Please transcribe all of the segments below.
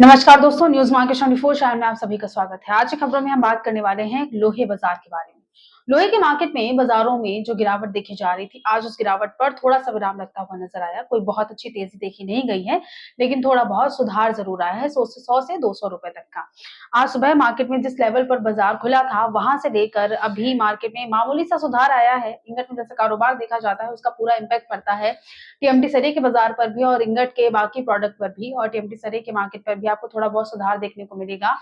नमस्कार दोस्तों, news market 24 channel में आप सभी का स्वागत है। आज की खबरों में हम बात करने वाले हैं लोहे बाजार के बारे में। लोहे के मार्केट में बाजारों में जो गिरावट देखी जा रही थी, आज उस गिरावट पर थोड़ा सा विराम लगता हुआ नजर आया। कोई बहुत अच्छी तेजी देखी नहीं गई है, लेकिन थोड़ा बहुत सुधार जरूर आया है। 100 से 200 रुपए तक का आज सुबह मार्केट में जिस लेवल पर बाजार खुला था, वहां से लेकर अभी मार्केट में मामूली सा सुधार आया है। इंगट में जैसे कारोबार देखा जाता है, उसका पूरा इम्पैक्ट पड़ता है टीएमटी सरी के बाजार पर भी और इंगट के बाकी प्रोडक्ट पर भी, और टीएमटी सरी के मार्केट पर भी आपको थोड़ा बहुत सुधार देखने को मिलेगा।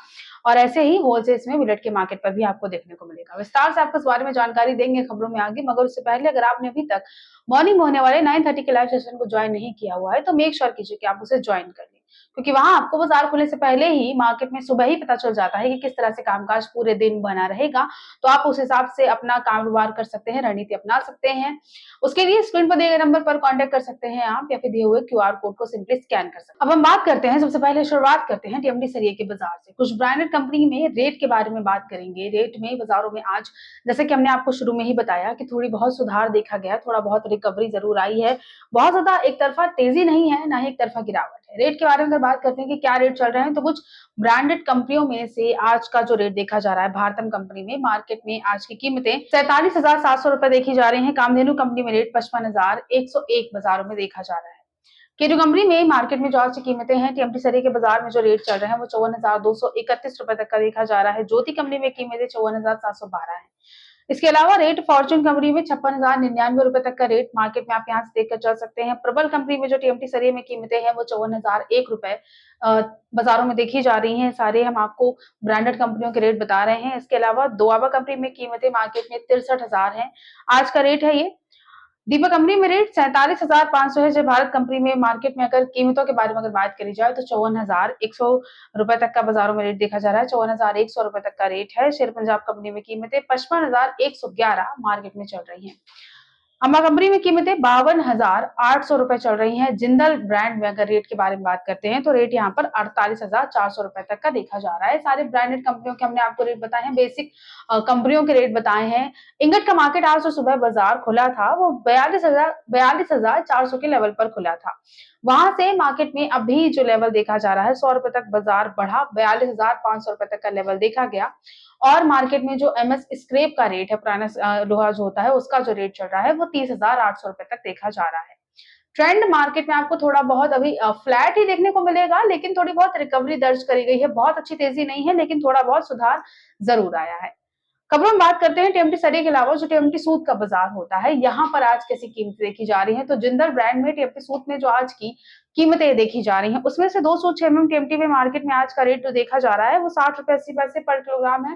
और ऐसे ही होलसेल्स में बुलेट के मार्केट पर भी आपको देखने को मिलेगा। विस्तार से आपको इस बारे में जानकारी देंगे खबरों में आगे, मगर उससे पहले अगर आपने अभी तक मॉर्निंग में होने वाले 9:30 के लाइव सेशन को ज्वाइन नहीं किया हुआ है, तो मेक श्योर कीजिए कि आप उसे ज्वाइन कर लें, क्योंकि वहां आपको बाजार खुलने से पहले ही मार्केट में सुबह ही पता चल जाता है कि किस तरह से कामकाज पूरे दिन बना रहेगा। तो आप उस हिसाब से अपना कारोबार कर सकते हैं, रणनीति अपना सकते हैं। उसके लिए स्क्रीन पर दिए गए नंबर पर कांटेक्ट कर सकते हैं आप, या फिर दिए हुए क्यूआर कोड को सिंपली स्कैन कर सकते हैं। अब हम बात करते हैं, सबसे पहले शुरुआत करते हैं टीएमटी सरिये के बाजार से। कुछ ब्रांडेड कंपनी में रेट के बारे में बात करेंगे। रेट में बाजारों में आज, जैसे कि हमने आपको शुरू में ही बताया, कि थोड़ी बहुत सुधार देखा गया, थोड़ा बहुत रिकवरी जरूर आई है। बहुत ज्यादा एक तरफा तेजी नहीं है, ना ही एक तरफा गिरावट है। रेट के बारे में अगर बात करते हैं कि क्या रेट चल रहे हैं, तो कुछ ब्रांडेड कंपनियों में से आज का जो रेट देखा जा रहा है, भारतम कंपनी में मार्केट में आज की कीमतें 47,700 रुपए देखी जा रही है। कामधेनु कंपनी में रेट 55,101 बाजारों में देखा जा रहा है। केरू कंपनी में मार्केट में जो आज की कीमतें हैं, टीएमटी सरी के बाजार में जो रेट चल रहे हैं, वो 54,231 रुपए तक का देखा जा रहा है। ज्योति कंपनी में कीमतें 54,712 है। इसके अलावा रेट फॉर्च्यून कंपनी में 56,099 रुपए तक का रेट मार्केट में आप यहाँ से देखकर चल सकते हैं। प्रबल कंपनी में जो टीएमटी सरी में कीमतें हैं, वो 54,001 रुपए बाजारों में देखी जा रही हैं। सारे हम आपको ब्रांडेड कंपनियों के रेट बता रहे हैं। इसके अलावा दोआबा कंपनी में कीमतें मार्केट में 63,000 है, आज का रेट है ये। दीपक कंपनी में रेट 47,500 है। जब भारत कंपनी में मार्केट में अगर कीमतों के बारे में अगर बात करी जाए, तो 54,100 रुपए तक का बाजारों में रेट देखा जा रहा है। 54,100 रुपए तक का रेट है। शेर पंजाब कंपनी में कीमतें 55,111 मार्केट में चल रही है। अम्मा कंपनी में कीमतें 52,800 रुपए चल रही हैं। जिंदल ब्रांड में अगर रेट के बारे में बात करते हैं, तो रेट यहाँ पर 48,400 रुपए तक का देखा जा रहा है। सारे ब्रांडेड कंपनियों के हमने आपको रेट बताए हैं, बेसिक कंपनियों के रेट बताए हैं। इंगट का मार्केट आज जो सुबह बाजार खुला था, वो 42,400 के लेवल पर खुला था। वहां से मार्केट में अभी जो लेवल देखा जा रहा है, 100 रुपए तक बाजार बढ़ा, 42,500 रुपए तक का लेवल देखा गया। और मार्केट में जो एमएस स्क्रैप का रेट है, पुराना लोहा जो होता है, उसका जो रेट चल रहा है, वो 30,800 रुपए तक देखा जा रहा है। ट्रेंड मार्केट में आपको थोड़ा बहुत अभी फ्लैट ही देखने को मिलेगा, लेकिन थोड़ी बहुत रिकवरी दर्ज करी गई है। बहुत अच्छी तेजी नहीं है, लेकिन थोड़ा बहुत सुधार जरूर आया है। खबरों में बात करते हैं टीएमटी सरी के अलावा जो टीएमटी सूत का बाजार होता है, यहाँ पर आज कैसी कीमतें देखी जा रही है। तो जिंदल ब्रांड में टीएमटी सूत में जो आज की कीमतें देखी जा रही हैं, उसमें से 206 टीएमटी में मार्केट में आज का रेट जो देखा जा रहा है, वो 60 रुपए 80 पैसे पर किलोग्राम है।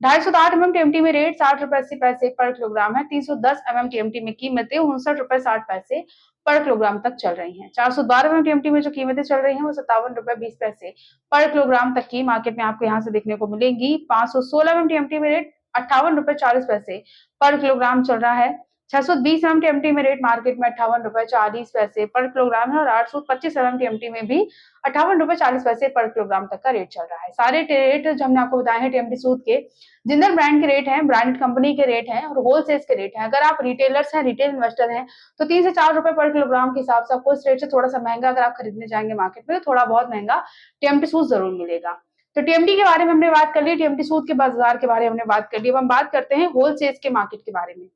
250 टीएमटी में रेट 60 रुपए 80 पैसे पर किलोग्राम है। 310 टीएमटी में कीमतें 59 रुपए 60 पैसे पर किलोग्राम तक चल रही हैं। 412 टीएमटी में जो कीमतें चल रही हैं, वो 57 रुपए 20 पैसे पर किलोग्राम तक की मार्केट में आपको यहाँ से देखने को मिलेंगी। 516 टीएमटी में रेट 58 रुपए 40 पैसे पर किलोग्राम चल रहा है। 620 टीएमटी में रेट मार्केट में 58 रुपए 40 पैसे पर किलोग्राम है, और 825 टीएमटी में भी 58 रुपए 40 पैसे पर किलोग्राम तक का रेट चल रहा है। सारे रेट जो हमने आपको बताए हैं टीएमटी सूद के, जिंदल ब्रांड के रेट हैं, ब्रांड कंपनी के रेट हैं, और होलसेल्स के रेट हैं। अगर आप रिटेलर्स हैं, रिटेल इन्वेस्टर हैं, तो 3 से 4 रुपए पर किलोग्राम के हिसाब से आपको इस रेट से थोड़ा सा महंगा अगर आप खरीदने जाएंगे मार्केट में, तो थोड़ा बहुत महंगा टीएमटी सूद जरूर मिलेगा। तो टीएमटी के बारे में हमने बात कर ली, टीएमटी सूद के बाजार के बारे में हमने बात कर ली। अब हम बात करते हैं होलसेल्स के मार्केट के बारे में।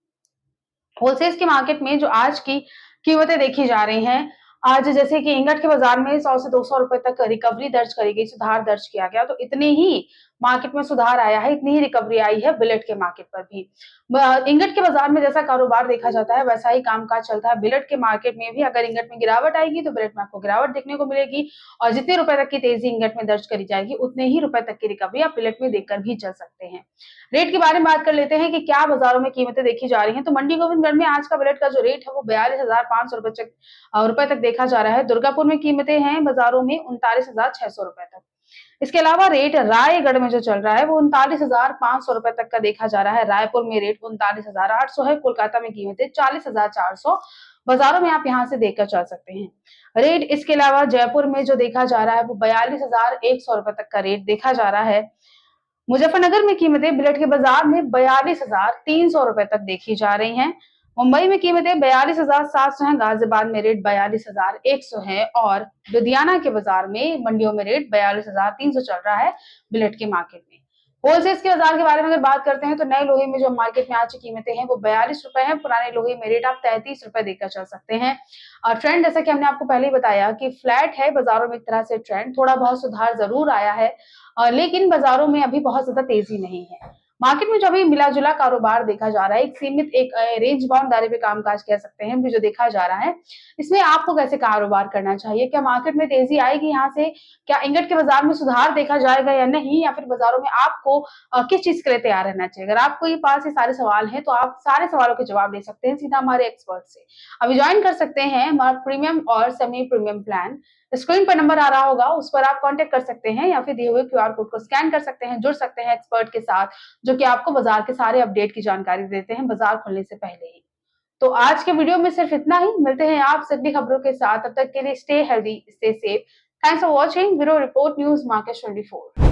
होलसेल्स के मार्केट में जो आज की कीमतें देखी जा रही हैं, आज जैसे कि इंगट के बाजार में 100 से 200 रुपए तक रिकवरी दर्ज करी गई, सुधार दर्ज किया गया। तो इतने ही मार्केट में सुधार आया है, इतनी ही रिकवरी आई है बिलेट के मार्केट पर भी। इंगट के बाजार में जैसा कारोबार देखा जाता है, वैसा ही कामकाज चलता है। बिलेट के मार्केट में भी अगर इंगट में गिरावट आएगी, तो बिलेट में आपको गिरावट देखने को मिलेगी, और जितने रुपए तक की तेजी इंगट में दर्ज करी जाएगी, उतने ही रुपए तक की रिकवरी आप बिलेट में देखकर भी चल सकते हैं। रेट के बारे में बात कर लेते हैं कि क्या बाजारों में कीमतें देखी जा रही हैं। तो मंडी गोविंदगढ़ में आज का बुलेट का जो रेट है, वो 42,500 रुपए तक देखा जा रहा है। दुर्गापुर में कीमतें हैं बाजारों में 39,600 रुपए तक। इसके अलावा रेट रायगढ़ में जो चल रहा है, वो 39,500 रुपए तक का देखा जा रहा है। रायपुर में रेट 39,800 है। कोलकाता में कीमतें 40,400 बाजारों में आप यहाँ से देखकर चल सकते हैं। रेट इसके अलावा जयपुर में जो देखा जा रहा है, वो 42,100 रुपए तक का रेट देखा जा रहा है। मुजफ्फरनगर में कीमतें बुलेट के बाजार में 42,300 रुपए तक देखी जा रही हैं। मुंबई में कीमतें 42,700 है, गाजियाबाद में रेट 42,100 है और लुधियाना के बाजार में मंडियों में रेट 42,300 चल रहा है बिलेट के मार्केट में। होलसेल्स के बाजार के बारे में अगर बात करते हैं तो नए लोहे में जो मार्केट में आज की कीमतें हैं वो 42 रुपए है, पुराने लोहे में रेट आप 33 रुपए देकर चल सकते हैं। और ट्रेंड जैसा कि हमने आपको पहले ही बताया कि फ्लैट है बाजारों में, एक तरह से ट्रेंड थोड़ा बहुत सुधार जरूर आया है, लेकिन बाजारों में अभी बहुत ज्यादा तेजी नहीं है। मार्केट में जो अभी मिला-जुला कारोबार देखा जा रहा है, एक सीमित एक रेंज बाउंड दायरे पे कामकाज कह सकते हैं, जो देखा जा रहा है, इसमें आपको कैसे कारोबार करना चाहिए? क्या मार्केट में तेजी आएगी यहाँ से? क्या इंगट के बाजार में सुधार देखा जाएगा या नहीं? या फिर बाजारों में आपको किस चीज के लिए तैयार रहना चाहिए? अगर आपको ये पास ये सारे सवाल हैं, तो आप सारे सवालों के जवाब ले सकते हैं सीधा हमारे एक्सपर्ट से। अभी ज्वाइन कर सकते हैं हमारा प्रीमियम और सेमी प्रीमियम प्लान। स्क्रीन पर नंबर आ रहा होगा, उस पर आप कांटेक्ट कर सकते हैं या फिर दिए हुए क्यूआर कोड को स्कैन कर सकते हैं, जुड़ सकते हैं एक्सपर्ट के साथ, जो कि आपको बाजार के सारे अपडेट की जानकारी देते हैं बाजार खुलने से पहले ही। तो आज के वीडियो में सिर्फ इतना ही। मिलते हैं आप सभी खबरों के साथ, तब तक के लिए stay healthy, stay safe. Thanks for watching bureau report news market 24।